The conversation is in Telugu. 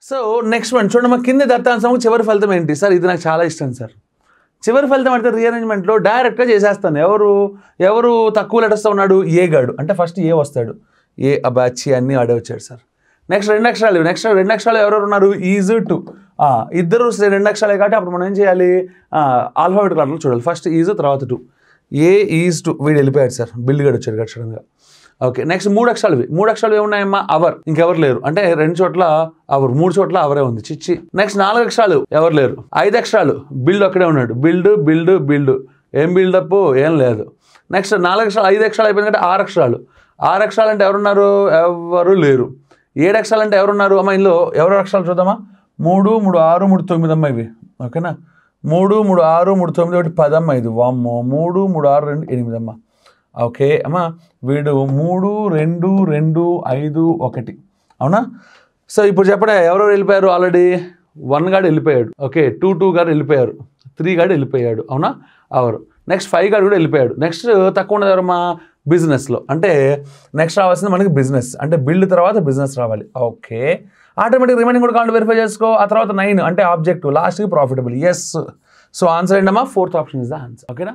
సో నెక్స్ట్ వన్ చూడండి, మా కింద దత్తాంశం చివరి ఫలితం ఏంటి సార్? ఇది నాకు చాలా ఇష్టం సార్. చివరి ఫలితం అంటే రీఅరేంజ్మెంట్లో డైరెక్ట్గా చేసేస్తాను. ఎవరు తక్కువ లెటర్స్తో ఉన్నాడు? ఏ గాడు అంటే ఫస్ట్ ఏ వస్తాడు. ఏ అబాచి అన్నీ ఆడే వచ్చాడు సార్. నెక్స్ట్ రెండు అక్షరాలు ఎవరెవరు ఉన్నారు? Is to. ఇద్దరు రెండు అక్షరాలే కాబట్టి అప్పుడు మనం ఏం చేయాలి? ఆల్ఫాబెటికల్ ఆర్డర్లో చూడాలి. ఫస్ట్ ఈజ్, తర్వాత టు. ఏ ఈజ్ టు, వీడు వెళ్ళిపోయాడు సార్. బిల్లు గడు వచ్చాడు కదా సడన్గా. ఓకే, నెక్స్ట్ మూడు అక్షరాలు ఏమున్నాయమ్మా? అవర్. ఇంకెవరు లేరు అంటే రెండు చోట్ల అవర్, మూడు చోట్ల అవరే ఉంది. చిచ్చి. నెక్స్ట్ 4 అక్షరాలు ఎవరు లేరు. 5 అక్షరాలు బిల్డ్ ఒక్కడే ఉన్నాడు. బిల్డ్ ఏం బిల్డప్ ఏం లేదు. నెక్స్ట్ 4 అక్షరాలు 5 అక్షరాలు అయిపోయింది అంటే 6 అక్షరాలు. 6 అక్షరాలు అంటే ఎవరున్నారు? ఎవరు లేరు. 7 అక్షరాలు అంటే ఎవరున్నారు అమ్మా? ఇందులో ఎవరు అక్షరాలు చూద్దామా? 3, 3, 6, 3, 9 అమ్మా ఇవి. ఓకేనా? 3, 3, 6, 3, 9 ఒకటి 10 అమ్మా ఇది. వామ్మో 3, 3, 6, 2, 8 అమ్మా. ఓకే అమ్మా, వీడు 3, 2, 2, 5, 1. అవునా? సో ఇప్పుడు చెప్పండి, ఎవరెవరు వెళ్ళిపోయారు? ఆల్రెడీ 1 గాడు వెళ్ళిపోయాడు. ఓకే, 2 గారు వెళ్ళిపోయారు. 3 గాడు వెళ్ళిపోయాడు. అవునా? అవరు. నెక్స్ట్ 5 గాడు కూడా వెళ్ళిపోయాడు. నెక్స్ట్ తక్కువ ఉన్నది ఎవరమ్మా? బిజినెస్లో. అంటే నెక్స్ట్ రావాల్సింది మనకి బిజినెస్. అంటే బిల్డ్ తర్వాత బిజినెస్ రావాలి. ఓకే, ఆటోమేటిక్ రిమైనింగ్ కూడా కావాలి వెరిఫై చేసుకో. ఆ తర్వాత 9 అంటే ఆబ్జెక్టివ్, లాస్ట్కి ప్రాఫిటబుల్. ఎస్. సో ఆన్సర్ ఏంటమ్మా? 4th option is the answer. ఓకేనా?